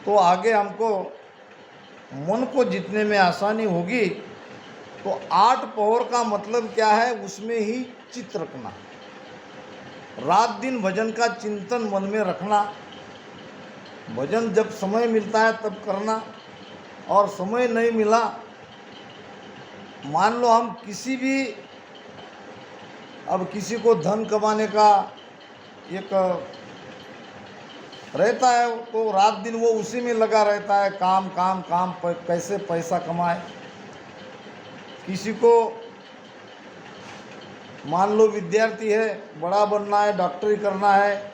तो आगे हमको मन को जीतने में आसानी होगी। तो 8 पहर का मतलब क्या है, उसमें ही चित्त रखना, रात दिन भजन का चिंतन मन में रखना। भजन जब समय मिलता है तब करना, और समय नहीं मिला, मान लो हम किसी भी, अब किसी को धन कमाने का एक रहता है तो रात दिन वो उसी में लगा रहता है, काम काम काम, कैसे पैसा कमाए। किसी को मान लो विद्यार्थी है, बड़ा बनना है, डॉक्टरी करना है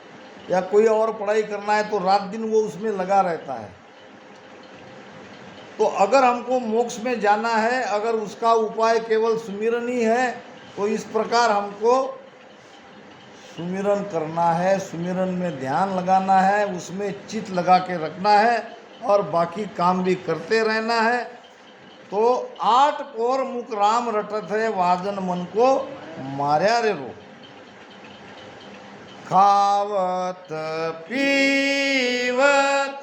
या कोई और पढ़ाई करना है, तो रात दिन वो उसमें लगा रहता है। तो अगर हमको मोक्ष में जाना है, अगर उसका उपाय केवल सुमिरन ही है, तो इस प्रकार हमको सुमिरन करना है, सुमिरन में ध्यान लगाना है, उसमें चित्त लगा के रखना है और बाकी काम भी करते रहना है। तो 8 पहर मुख राम रटत है, वाजन मन को मार्या रे रो। खावत पीवत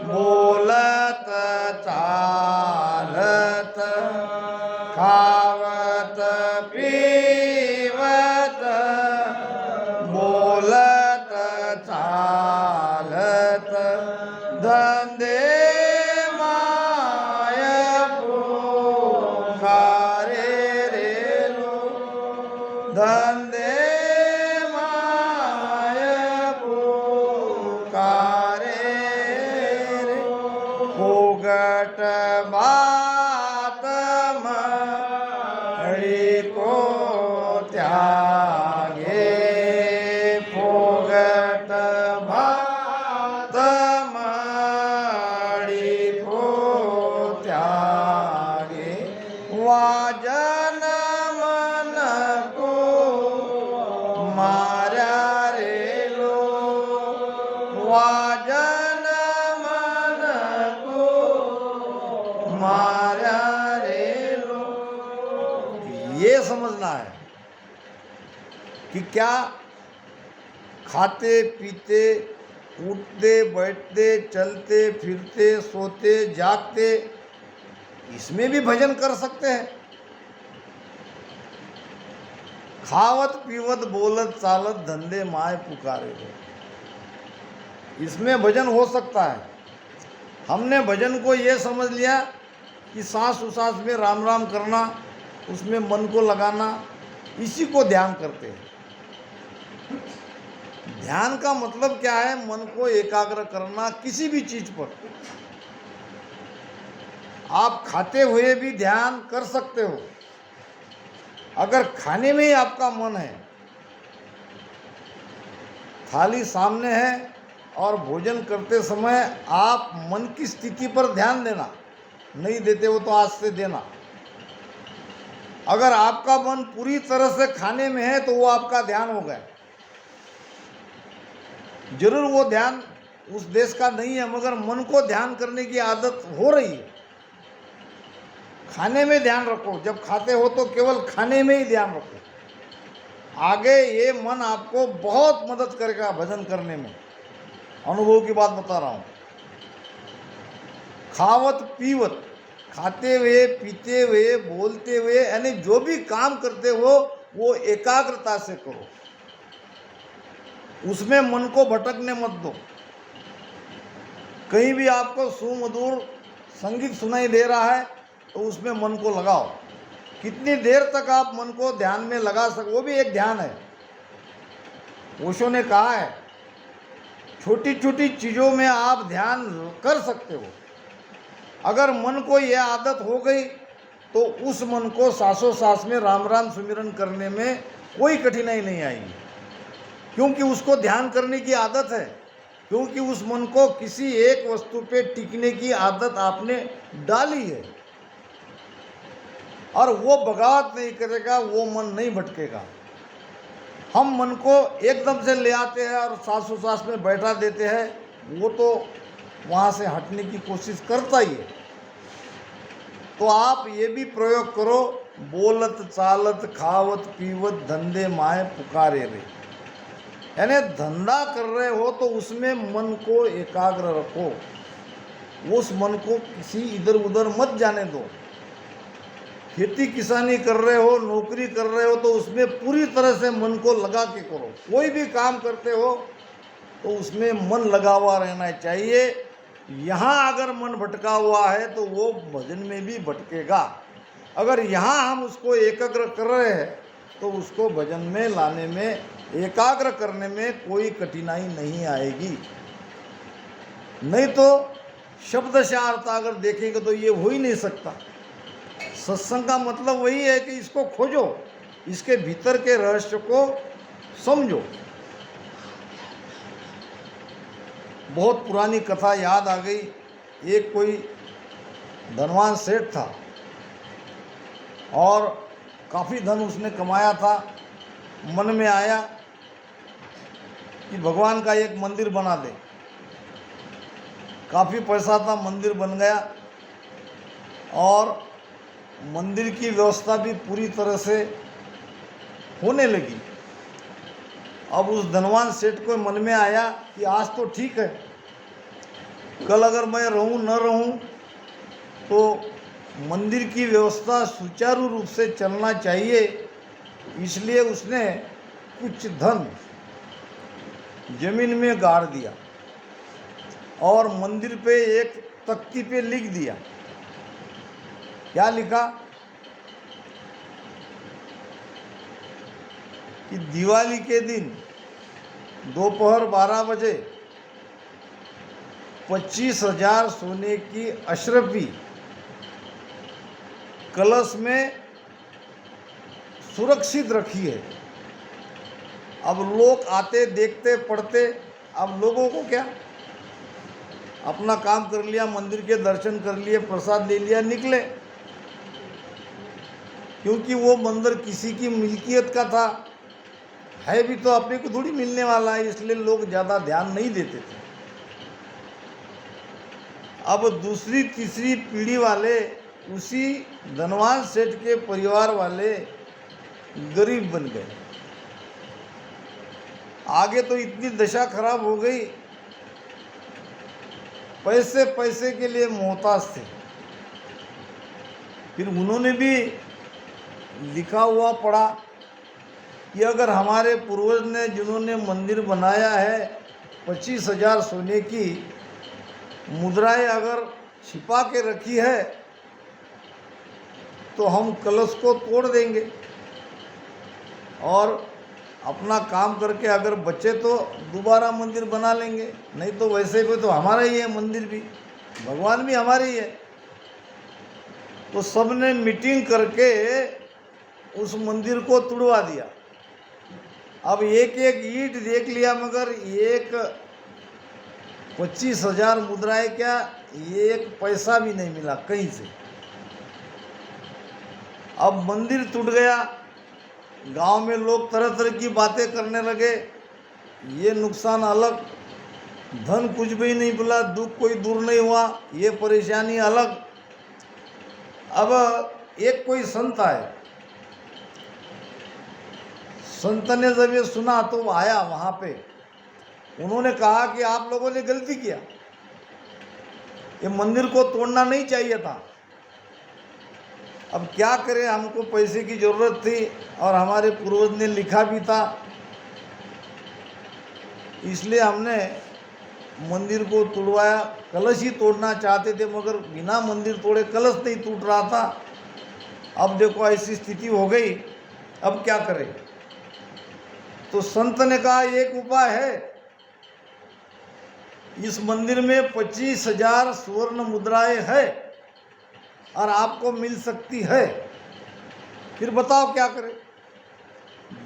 बोलत चालत, खावत पीवत बोलत चालत, धंधे माय पुकारे रे लो, धंधे माय पुकारे रे, फोगट बात मणि को त्यागे, फोगट बात मणि को त्यागे, वाजन मन को मार्या रे लो, वाजन मन को मार्या रे लो। ये समझना है कि क्या खाते पीते, उठते बैठते, चलते फिरते, सोते जागते, इसमें भी भजन कर सकते हैं। खावत पीवत बोलत चालत, धंधे माय पुकारे रे, इसमें भजन हो सकता है। हमने भजन को ये समझ लिया कि सांस उसास में राम राम करना, उसमें मन को लगाना, इसी को ध्यान करते हैं। ध्यान का मतलब क्या है, मन को एकाग्र करना किसी भी चीज पर। आप खाते हुए भी ध्यान कर सकते हो। अगर खाने में ही आपका मन है, थाली सामने है और भोजन करते समय आप मन की स्थिति पर ध्यान देना, नहीं देते हो तो आज से देना। अगर आपका मन पूरी तरह से खाने में है तो वो आपका ध्यान हो गया। जरूर वो ध्यान उस देश का नहीं है, मगर मन को ध्यान करने की आदत हो रही है। खाने में ध्यान रखो, जब खाते हो तो केवल खाने में ही ध्यान रखो। आगे ये मन आपको बहुत मदद करेगा भजन करने में, अनुभव की बात बता रहा हूं। खावत पीवत, खाते हुए, पीते हुए, बोलते हुए, यानी जो भी काम करते हो वो एकाग्रता से करो, उसमें मन को भटकने मत दो। कहीं भी आपको सुमधुर संगीत सुनाई दे रहा है तो उसमें मन को लगाओ। कितनी देर तक आप मन को ध्यान में लगा सको, वो भी एक ध्यान है। ओशो ने कहा है, छोटी छोटी चीज़ों में आप ध्यान कर सकते हो। अगर मन को यह आदत हो गई तो उस मन को सांसों सांस में राम राम सुमिरन करने में कोई कठिनाई नहीं आएगी, क्योंकि उसको ध्यान करने की आदत है, क्योंकि उस मन को किसी एक वस्तु पे टिकने की आदत आपने डाली है। और वो बगावत नहीं करेगा, वो मन नहीं भटकेगा। हम मन को एकदम से ले आते हैं और सांसों सांस में बैठा देते हैं, वो तो वहाँ से हटने की कोशिश करता ही है। तो आप ये भी प्रयोग करो, बोलत चालत खावत पीवत धंधे माए पुकारे रे। यानी धंधा कर रहे हो तो उसमें मन को एकाग्र रखो, उस मन को किसी इधर उधर मत जाने दो। खेती किसानी कर रहे हो, नौकरी कर रहे हो तो उसमें पूरी तरह से मन को लगा के करो। कोई भी काम करते हो तो उसमें मन लगा हुआ रहना चाहिए। यहाँ अगर मन भटका हुआ है तो वो भजन में भी भटकेगा। अगर यहाँ हम उसको एकाग्र कर रहे हैं तो उसको भजन में लाने में, एकाग्र करने में कोई कठिनाई नहीं आएगी। नहीं तो शब्दशः अर्थ अगर देखेंगे तो ये हो ही नहीं सकता। सत्संग का मतलब वही है कि इसको खोजो, इसके भीतर के रहस्य को समझो। बहुत पुरानी कथा याद आ गई। एक कोई धनवान सेठ था और काफ़ी धन उसने कमाया था। मन में आया कि भगवान का एक मंदिर बना दे। काफ़ी पैसा था, मंदिर बन गया और मंदिर की व्यवस्था भी पूरी तरह से होने लगी। अब उस धनवान सेठ को मन में आया कि आज तो ठीक है, कल अगर मैं रहूं न रहूं तो मंदिर की व्यवस्था सुचारू रूप से चलना चाहिए। इसलिए उसने कुछ धन जमीन में गाड़ दिया और मंदिर पे एक तख्ती पे लिख दिया। क्या लिखा कि दिवाली के दिन दोपहर 12 बजे 25,000 सोने की अशरफी कलश में सुरक्षित रखी है। अब लोग आते, देखते, पढ़ते। अब लोगों को क्या, अपना काम कर लिया, मंदिर के दर्शन कर लिए, प्रसाद ले लिया, निकले। क्योंकि वो मंदिर किसी की मिल्कियत का था, है भी तो अपने को थोड़ी मिलने वाला है, इसलिए लोग ज़्यादा ध्यान नहीं देते थे। अब दूसरी तीसरी पीढ़ी वाले, उसी धनवान सेठ के परिवार वाले गरीब बन गए। आगे तो इतनी दशा खराब हो गई, पैसे पैसे के लिए मोहताज थे। फिर उन्होंने भी लिखा हुआ पढ़ा कि अगर हमारे पूर्वज ने, जिन्होंने मंदिर बनाया है, 25,000 सोने की मुद्राएं अगर छिपा के रखी है तो हम कलश को तोड़ देंगे और अपना काम करके अगर बचे तो दोबारा मंदिर बना लेंगे, नहीं तो वैसे भी तो हमारा ही है मंदिर भी, भगवान भी हमारे ही है। तो सबने मीटिंग करके उस मंदिर को तुड़वा दिया। अब एक एक ईंट देख लिया, मगर एक 25,000 मुद्राएं क्या, एक पैसा भी नहीं मिला कहीं से। अब मंदिर टूट गया। गांव में लोग तरह तरह की बातें करने लगे, ये नुकसान अलग, धन कुछ भी नहीं मिला, दुख कोई दूर नहीं हुआ, ये परेशानी अलग। अब एक कोई संत आए, संत ने जब ये सुना तो आया वहाँ पे। उन्होंने कहा कि आप लोगों ने गलती किया, ये मंदिर को तोड़ना नहीं चाहिए था। अब क्या करें, हमको पैसे की ज़रूरत थी और हमारे पूर्वज ने लिखा भी था, इसलिए हमने मंदिर को तोड़वाया। कलश ही तोड़ना चाहते थे, मगर बिना मंदिर तोड़े कलश नहीं टूट रहा था। अब देखो ऐसी स्थिति हो गई, अब क्या करें। तो संत ने कहा एक उपाय है, इस मंदिर में 25,000 स्वर्ण मुद्राएं है और आपको मिल सकती है, फिर बताओ क्या करें।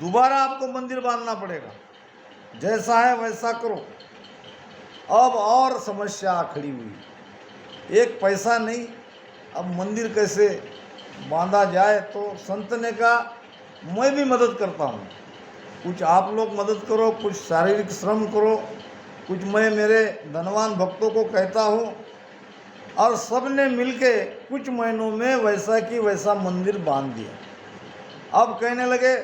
दोबारा आपको मंदिर बांधना पड़ेगा, जैसा है वैसा करो। अब और समस्या खड़ी हुई, एक पैसा नहीं, अब मंदिर कैसे बांधा जाए। तो संत ने कहा मैं भी मदद करता हूँ, कुछ आप लोग मदद करो, कुछ शारीरिक श्रम करो, कुछ मैं मेरे धनवान भक्तों को कहता हूँ, और सब ने मिलके कुछ महीनों में वैसा की वैसा मंदिर बांध दिया। अब कहने लगे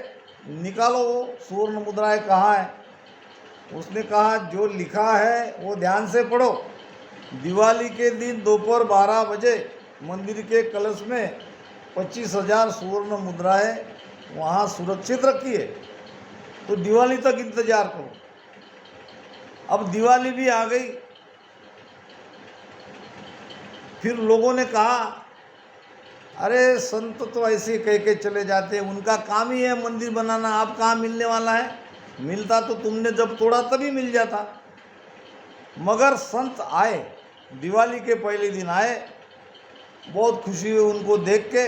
निकालो वो स्वर्ण मुद्राएं कहाँ है। उसने कहा जो लिखा है वो ध्यान से पढ़ो। दिवाली के दिन दोपहर 12 बजे मंदिर के कलश में 25,000 सुवर्ण मुद्राएं वहाँ सुरक्षित रखी है, तो दिवाली तक इंतजार करो। अब दिवाली भी आ गई। फिर लोगों ने कहा अरे संत तो ऐसे कह के चले जाते हैं, उनका काम ही है मंदिर बनाना, आप कहाँ मिलने वाला है, मिलता तो तुमने जब तोड़ा तभी मिल जाता। मगर संत आए, दिवाली के पहले दिन आए, बहुत खुशी हुई उनको देख के।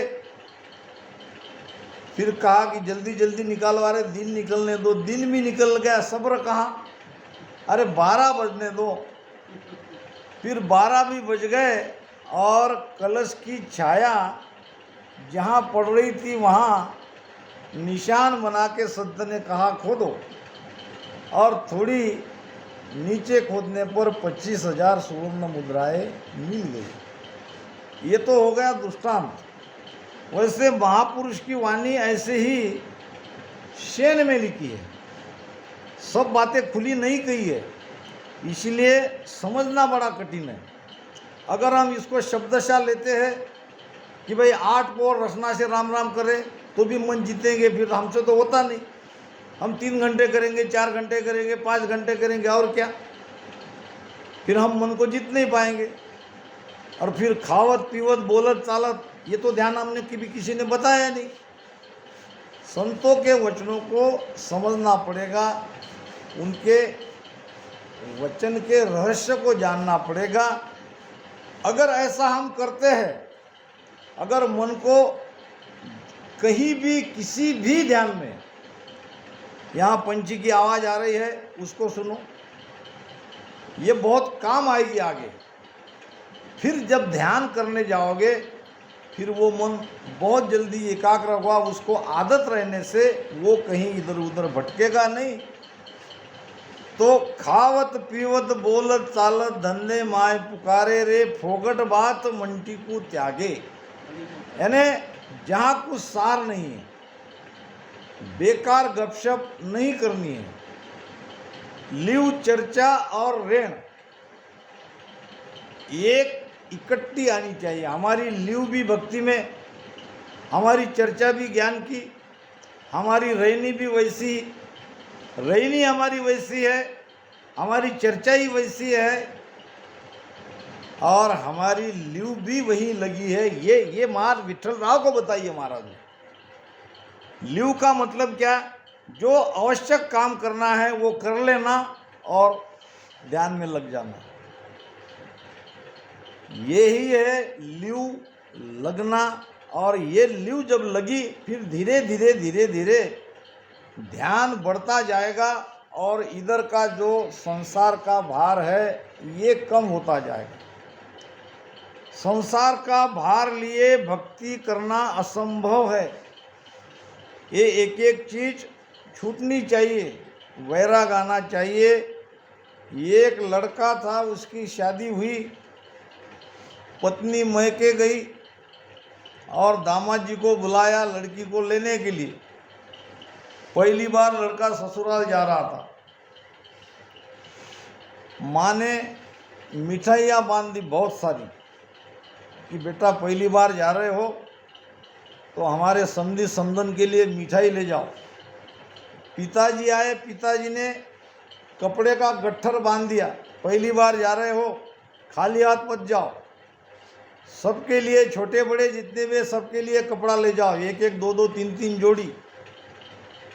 फिर कहा कि जल्दी जल्दी निकालवा रहे, दिन निकलने दो। दिन भी निकल गया, सब्र कहाँ, अरे 12 बजने दो। फिर 12 भी बज गए और कलश की छाया जहाँ पड़ रही थी वहाँ निशान बना के संत ने कहा खोदो, और थोड़ी नीचे खोदने पर 25,000 सुवर्ण मुद्राएं मिल गई। ये तो हो गया दृष्टांत। वैसे महापुरुष की वाणी ऐसे ही शेन में लिखी है, सब बातें खुली नहीं कही है, इसलिए समझना बड़ा कठिन है। अगर हम इसको शब्दशः लेते हैं कि भाई 8 पौर रसना से राम राम करें तो भी मन जीतेंगे, फिर हमसे तो होता नहीं। हम 3 घंटे करेंगे, 4 घंटे करेंगे, 5 घंटे करेंगे, और क्या, फिर हम मन को जीत नहीं पाएंगे। और फिर खावत पीवत बोलत चालत, ये तो ध्यान हमने कभी किसी ने बताया नहीं। संतों के वचनों को समझना पड़ेगा, उनके वचन के रहस्य को जानना पड़ेगा। अगर ऐसा हम करते हैं, अगर मन को कहीं भी किसी भी ध्यान में, यहाँ पंछी की आवाज़ आ रही है उसको सुनो, ये बहुत काम आएगी आगे। फिर जब ध्यान करने जाओगे फिर वो मन बहुत जल्दी एकाग्र होगा, उसको आदत रहने से वो कहीं इधर उधर भटकेगा नहीं। तो खावत पीवत बोलत चालत धंधे माय पुकारे रे, फोगट बात मंटी को त्यागे। यानी जहाँ कुछ सार नहीं है, बेकार गपशप नहीं करनी है, लिव चर्चा और ऋण एक इकट्ठी आनी चाहिए। हमारी लिव भी भक्ति में, हमारी चर्चा भी ज्ञान की, हमारी रहनी भी वैसी, रहनी हमारी वैसी है, हमारी चर्चा ही वैसी है, और हमारी लिव भी वही लगी है। ये महाराज विठल राव को बताइए महाराज ने। लिव का मतलब क्या, जो आवश्यक काम करना है वो कर लेना और ध्यान में लग जाना, ये ही है लिव लगना। और ये लिव जब लगी फिर धीरे धीरे धीरे धीरे ध्यान बढ़ता जाएगा, और इधर का जो संसार का भार है ये कम होता जाएगा। संसार का भार लिए भक्ति करना असंभव है, ये एक एक चीज छूटनी चाहिए, वैराग आना चाहिए। एक लड़का था, उसकी शादी हुई, पत्नी मैके गई और दामाद जी को बुलाया लड़की को लेने के लिए। पहली बार लड़का ससुराल जा रहा था, माँ ने मिठाइयाँ बांध दी बहुत सारी कि बेटा पहली बार जा रहे हो तो हमारे समधी समधन के लिए मिठाई ले जाओ। पिताजी आए, पिताजी ने कपड़े का गट्ठर बांध दिया, पहली बार जा रहे हो खाली हाथ मत जाओ, सबके लिए छोटे बड़े जितने भी सबके लिए कपड़ा ले जाओ, एक एक दो दो तीन तीन जोड़ी।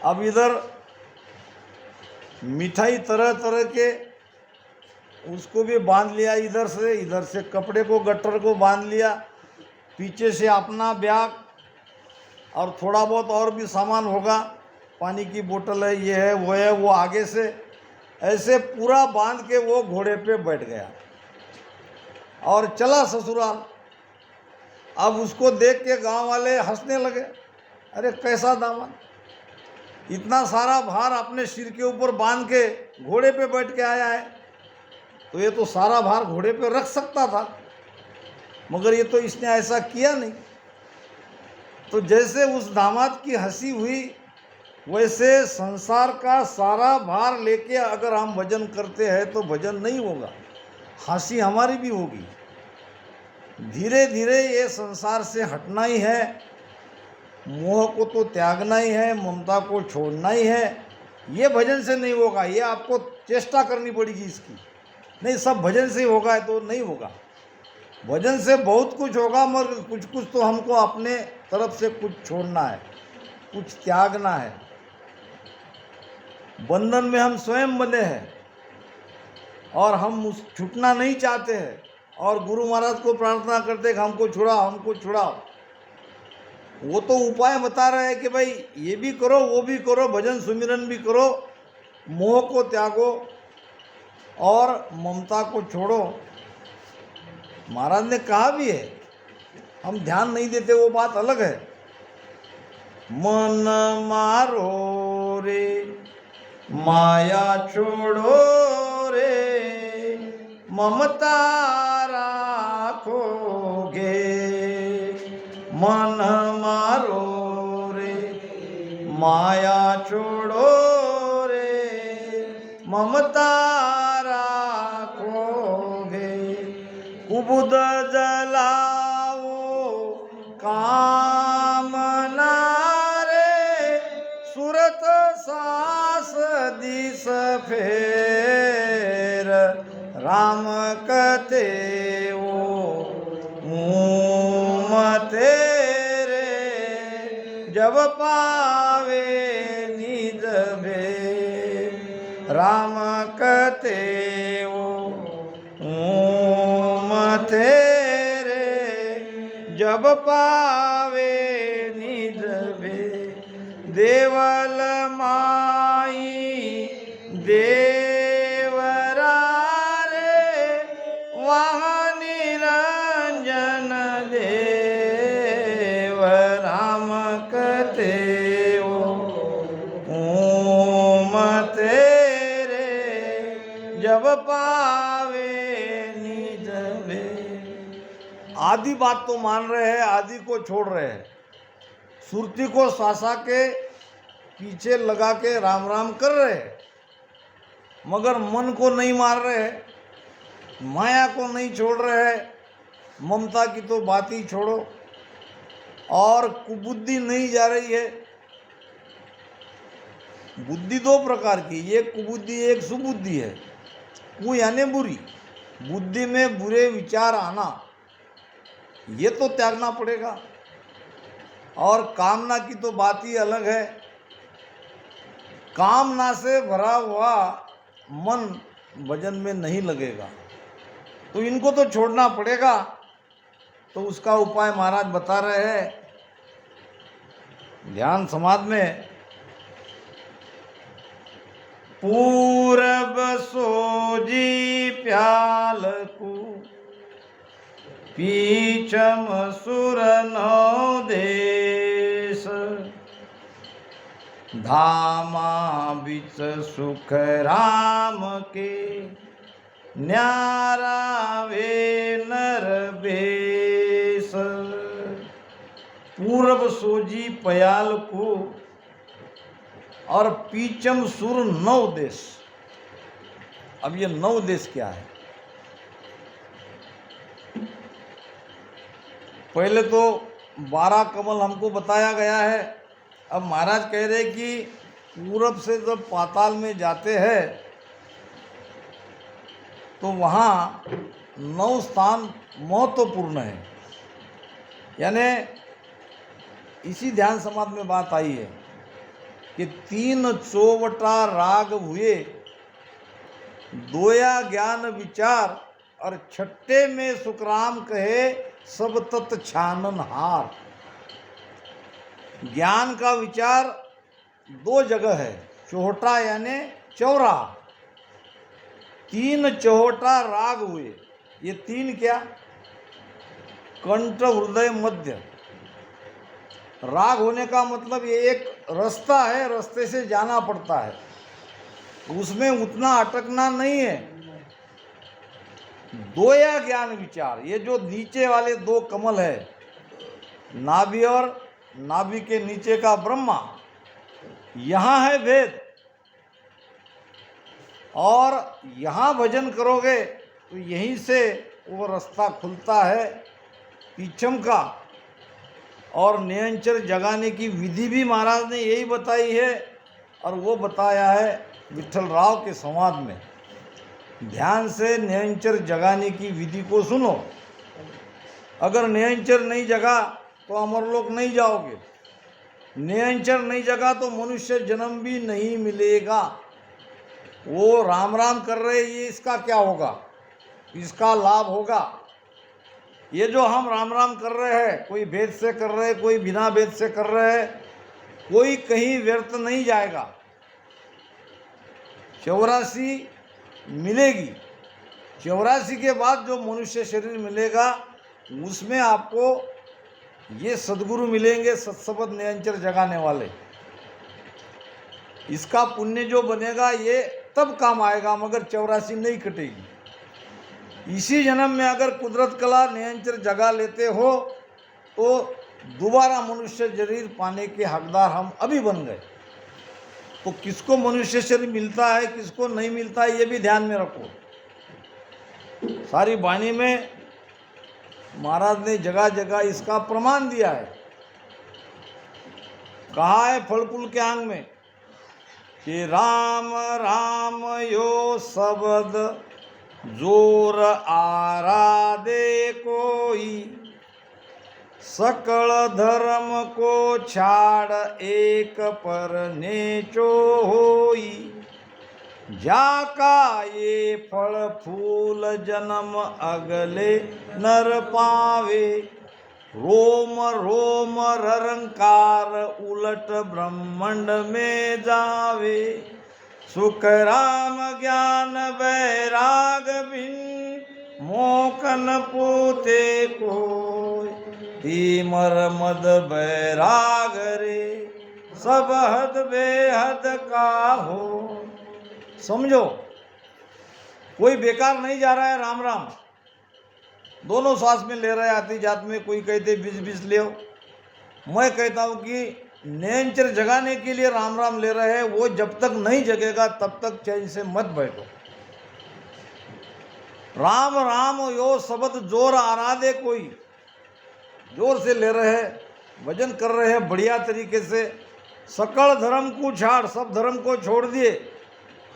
अब इधर मिठाई तरह तरह के उसको भी बांध लिया, इधर से कपड़े को गट्टर को बांध लिया, पीछे से अपना बैग और थोड़ा बहुत और भी सामान होगा, पानी की बोतल है, ये है वो है, वो आगे से ऐसे पूरा बांध के वो घोड़े पे बैठ गया और चला ससुराल। अब उसको देख के गांव वाले हंसने लगे, अरे कैसा दामन, इतना सारा भार अपने सिर के ऊपर बांध के घोड़े पे बैठ के आया है, तो ये तो सारा भार घोड़े पे रख सकता था, मगर ये तो इसने ऐसा किया नहीं। तो जैसे उस दामाद की हंसी हुई वैसे संसार का सारा भार लेके अगर हम भजन करते हैं तो भजन नहीं होगा, हंसी हमारी भी होगी। धीरे धीरे ये संसार से हटना ही है, मोह को तो त्यागना ही है, ममता को छोड़ना ही है। ये भजन से नहीं होगा, ये आपको चेष्टा करनी पड़ेगी इसकी। नहीं सब भजन से होगा तो नहीं होगा। भजन से बहुत कुछ होगा, मगर कुछ कुछ तो हमको अपने तरफ से कुछ छोड़ना है, कुछ त्यागना है। बंधन में हम स्वयं बंधे हैं और हम छूटना नहीं चाहते हैं, और गुरु महाराज को प्रार्थना करते कि हमको छुड़ाओ, हमको छुड़ाओ। वो तो उपाय बता रहे हैं कि भाई ये भी करो, वो भी करो, भजन सुमिरन भी करो, मोह को त्यागो और ममता को छोड़ो। महाराज ने कहा भी है, हम ध्यान नहीं देते वो बात अलग है। मन मारो रे माया छोड़ो रे, ममता राखोगे। मन मारो रे माया छोड़ो रे, ममता राखोगे। कुबुद जलाओ कामना रे, सुरत सास दिस फेर। राम कथे तेरे, जब पावे निज भेर। राम कथे तेरे, जब पावे निज भेर। देवल माई देवरा रे, वहाँ निरंजन देव। राम कथे तेरे, जब पावे निज भेर। आदि बात तो मान रहे हैं, आदि को छोड़ रहे हैं, सुरती को सासा के पीछे लगा के राम राम कर रहे हैं, मगर मन को नहीं मार रहे हैं, माया को नहीं छोड़ रहे हैं। ममता की तो बात ही छोड़ो। और कुबुद्धि नहीं जा रही है। बुद्धि दो प्रकार की, एक कुबुद्धि एक सुबुद्धि है। कु यानी बुरी, बुद्धि में बुरे विचार आना, ये तो त्यागना पड़ेगा। और कामना की तो बात ही अलग है। कामना से भरा हुआ मन भजन में नहीं लगेगा, तो इनको तो छोड़ना पड़ेगा। तो उसका उपाय महाराज बता रहे हैं ध्यान समाधि में। पूरब सोजी प्याल को, पीछम सुर नौ देश। धामा बिच सुख राम के, न्यारा वे नर बेस। पूरब सोजी पयाल को और पीछम सुर 9 देश। अब ये 9 देश क्या है? पहले तो 12 कमल हमको बताया गया है। अब महाराज कह रहे कि पूरब से जब पाताल में जाते हैं तो वहाँ 9 स्थान महत्वपूर्ण है। यानी इसी ध्यान समाधि में बात आई है कि 3 चौवटा राग हुए, दोया ज्ञान विचार, और छठे में सुखराम कहे सब तत् छानन हार। ज्ञान का विचार 2 जगह है, चौहटा यानी चौरा। 3 चौहटा राग हुए। ये 3 क्या? कंठ, हृदय, मध्य। राग होने का मतलब ये एक रास्ता है, रास्ते से जाना पड़ता है, उसमें उतना अटकना नहीं है। दोया ज्ञान विचार, ये जो नीचे वाले 2 कमल है, नाभि और नाभि के नीचे का ब्रह्मा, यहाँ है भेद। और यहाँ भजन करोगे तो यहीं से वो रास्ता खुलता है पीछम का। और निरंतर जगाने की विधि भी महाराज ने यही बताई है, और वो बताया है विठल राव के संवाद में। ध्यान से निरंतर जगाने की विधि को सुनो। अगर निरंतर नहीं जगा तो अमरलोक नहीं जाओगे। निरंतर नहीं जगा तो मनुष्य जन्म भी नहीं मिलेगा। वो राम राम कर रहे, ये इसका क्या होगा? इसका लाभ होगा। ये जो हम राम राम कर रहे हैं, कोई भेद से कर रहे हैं, कोई बिना भेद से कर रहे हैं, कोई कहीं व्यर्थ नहीं जाएगा। 84 मिलेगी। 84 के बाद जो मनुष्य शरीर मिलेगा उसमें आपको ये सद्गुरु मिलेंगे, सत्सबद निरंतर जगाने वाले। इसका पुण्य जो बनेगा ये तब काम आएगा, मगर 84 नहीं कटेगी। इसी जन्म में अगर कुदरत कला निरंतर जगा लेते हो तो दोबारा मनुष्य शरीर पाने के हकदार हम अभी बन गए। तो किसको मनुष्य शरीर मिलता है, किसको नहीं मिलता है, ये भी ध्यान में रखो। सारी वाणी में महाराज ने जगह जगह इसका प्रमाण दिया है। कहा है फल फूल के अंग में कि राम राम यो शब्द जोर आराधे कोई, सकल धर्म को छाड़ एक पर नेचो होई। जाका ये फल फूल जन्म अगले नर पावे, रोम रोम ररंकार उलट ब्रह्मंड में जावे। सुख राम ज्ञान वैराग बिन मोकन पोते को, तीमर मद बैराग रे सब हद बेहद का हो। समझो, कोई बेकार नहीं जा रहा है राम राम। दोनों सांस में ले रहे, आती जात में। कोई कहते 20-20 ले। मैं कहता हूँ कि निरंतर जगाने के लिए राम राम ले रहे हैं, वो जब तक नहीं जगेगा तब तक चैन से मत बैठो। राम राम यो शब्द जोर आराधे कोई, जोर से ले रहे हैं, भजन कर रहे हैं बढ़िया तरीके से। सकल धर्म को छाड़, सब धर्म को छोड़ दिए,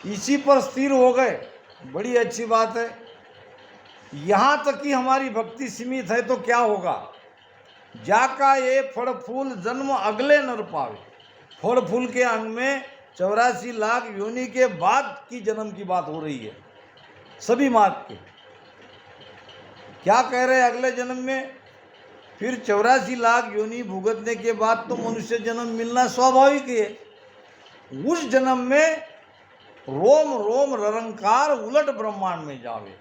इसी पर स्थिर हो गए, बड़ी अच्छी बात है। यहाँ तक कि हमारी भक्ति सीमित है तो क्या होगा? जाका ये फल फूल जन्म अगले नर पावे। फल फूल के अंग में 84 लाख योनि के बाद की जन्म की बात हो रही है, सभी मार्ग के। क्या कह रहे हैं अगले जन्म में? फिर 84 लाख योनि भुगतने के बाद तो मनुष्य जन्म मिलना स्वाभाविक है। उस जन्म में रोम रोम ररंकार उलट ब्रह्मांड में जावे।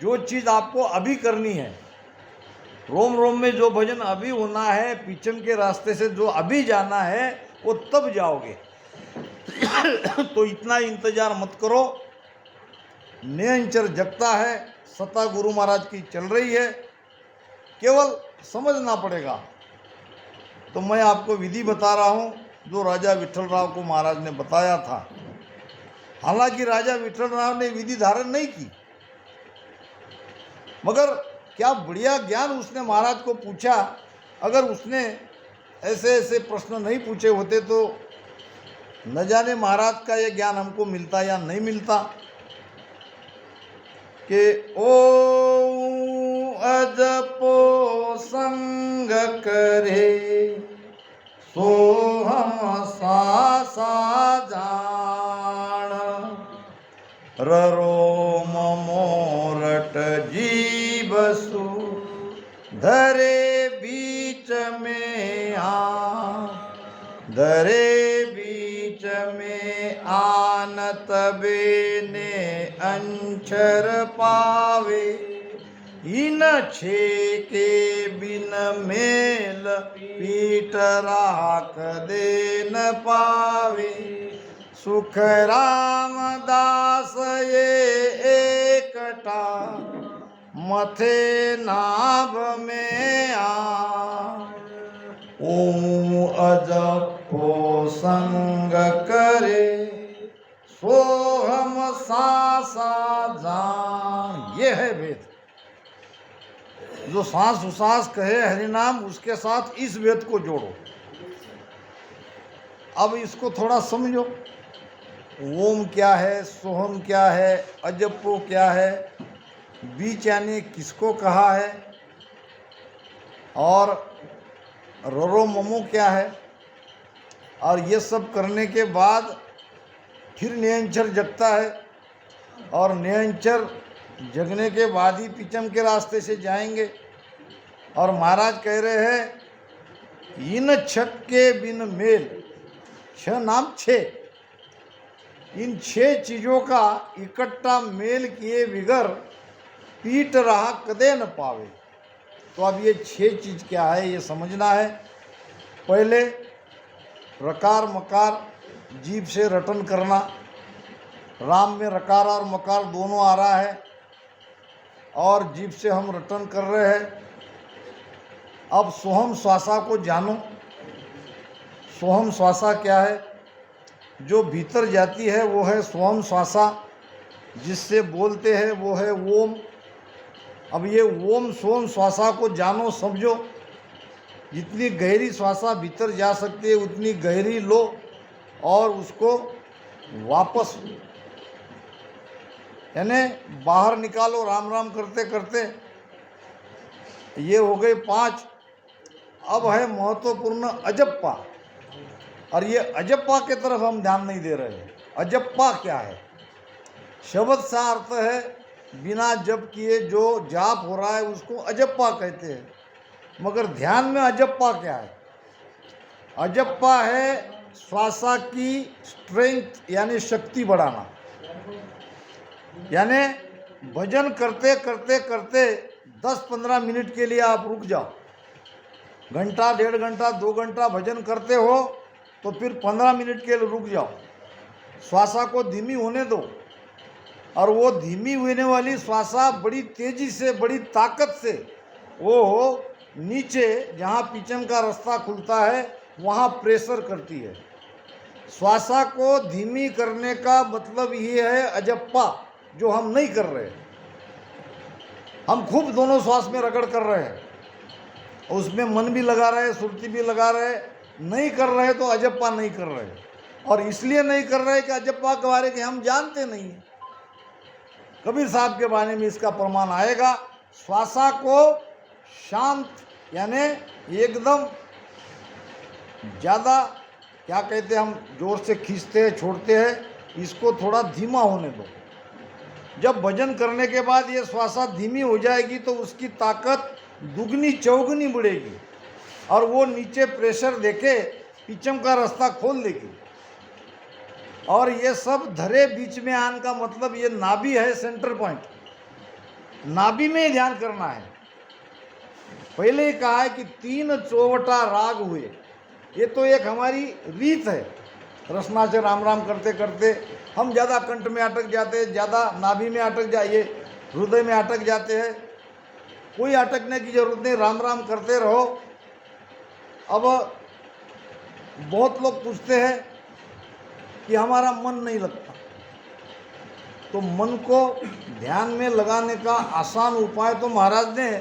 जो चीज़ आपको अभी करनी है, रोम रोम में जो भजन अभी होना है, पीछम के रास्ते से जो अभी जाना है, वो तब जाओगे। तो इतना इंतजार मत करो। निरंतर जगता है, सत्ता गुरु महाराज की चल रही है, केवल समझना पड़ेगा। तो मैं आपको विधि बता रहा हूँ जो राजा विठल राव को महाराज ने बताया था। हालांकि राजा विठल राव ने विधि धारण नहीं की, मगर क्या बढ़िया ज्ञान उसने महाराज को पूछा। अगर उसने ऐसे ऐसे प्रश्न नहीं पूछे होते तो न जाने महाराज का ये ज्ञान हमको मिलता या नहीं मिलता। कि ओ अजपो संग करे सो हम सा जान, रोम मोरट जीवसु धरे बीच में आ, धरे बीच में आन तबे ने अंचर पावे। इन छे के बिन मेल पीठ राख दे न पावे। सुख रामदास ये एकटा मथे नाभ में आ। ओम अजप को संग करे, सो हम सांसा जान। ये है वेद। जो सांस उसास कहे हरिनाम, उसके साथ इस वेद को जोड़ो। अब इसको थोड़ा समझो। ओम क्या है, सोहम क्या है, अजपो क्या है, बीच यानी किसको कहा है, और रोरो ममो क्या है। और ये सब करने के बाद फिर नियंचर जगता है, और नियंचर जगने के बाद ही पिचम के रास्ते से जाएंगे। और महाराज कह रहे हैं इन छक के बिन मेल, छह नाम छः, इन छह चीज़ों का इकट्ठा मेल किए बिगर पीट रहा कदे न पावे। तो अब ये छह चीज़ क्या है ये समझना है। पहले रकार मकार जीभ से रटन करना। राम में रकार और मकार दोनों आ रहा है और जीभ से हम रटन कर रहे हैं। अब सोहम श्वासा को जानो। सोहम श्वासा क्या है? जो भीतर जाती है वो है सोहम श्वासा, जिससे बोलते हैं वो है ओम। अब ये ओम सोम श्वासा को जानो, समझो। जितनी गहरी श्वासा भीतर जा सकती है उतनी गहरी लो और उसको वापस यानी बाहर निकालो राम राम करते करते। ये हो गए 5। अब है महत्वपूर्ण अजप्पा, और ये अजप्पा के तरफ हम ध्यान नहीं दे रहे हैं। अजप्पा क्या है? शब्द सा अर्थ है बिना जप किए जो जाप हो रहा है उसको अजप्पा कहते हैं। मगर ध्यान में अजप्पा क्या है? अजप्पा है श्वासा की स्ट्रेंथ यानी शक्ति बढ़ाना। यानी भजन करते करते करते 10-15 मिनट के लिए आप रुक जाओ। घंटा, 1.5 घंटा, 2 घंटा भजन करते हो तो फिर 15 मिनट के लिए रुक जाओ। श्वासा को धीमी होने दो, और वो धीमी होने वाली श्वासा बड़ी तेजी से, बड़ी ताकत से वो नीचे जहाँ पिचम का रास्ता खुलता है वहाँ प्रेशर करती है। श्वासा को धीमी करने का मतलब ये है अजप्पा, जो हम नहीं कर रहे। हम खूब दोनों श्वास में रगड़ कर रहे हैं, उसमें मन भी लगा रहे, सुरती भी लगा रहे, नहीं कर रहे तो अजप्पा नहीं कर रहे। और इसलिए नहीं कर रहे कि अजप्पा के बारे में हम जानते नहीं हैं। कबीर साहब के बारे में इसका प्रमाण आएगा। श्वासा को शांत यानी एकदम ज़्यादा क्या कहते हैं, हम जोर से खींचते हैं छोड़ते हैं, इसको थोड़ा धीमा होने दो। जब भजन करने के बाद ये श्वासा धीमी हो जाएगी तो उसकी ताकत दुगनी चौगुनी बढ़ेगी और वो नीचे प्रेशर देके पिचम का रास्ता खोल देगी। और ये सब धरे बीच में आने का मतलब ये नाभि है, सेंटर पॉइंट। नाभि में ही ध्यान करना है। पहले ही कहा है कि 3 चौवटा राग हुए। ये तो एक हमारी रीत है। रसना से राम राम करते करते हम ज़्यादा कंठ में अटक जाते हैं, ज़्यादा नाभि में अटक जाइए, हृदय में अटक जाते हैं। कोई अटकने की जरूरत नहीं, राम राम करते रहो। अब बहुत लोग पूछते हैं कि हमारा मन नहीं लगता, तो मन को ध्यान में लगाने का आसान उपाय तो महाराज ने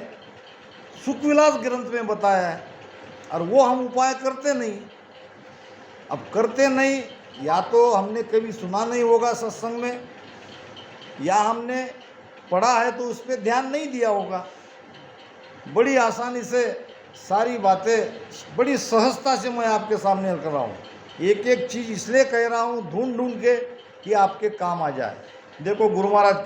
सुखविलास ग्रंथ में बताया है, और वो हम उपाय करते नहीं। अब करते नहीं, या तो हमने कभी सुना नहीं होगा सत्संग में, या हमने पढ़ा है तो उस पर ध्यान नहीं दिया होगा। बड़ी आसानी से सारी बातें बड़ी सहजता से मैं आपके सामने रख रहा हूँ। एक एक चीज़ इसलिए कह रहा हूँ ढूंढ ढूंढ के कि आपके काम आ जाए। देखो गुरु महाराज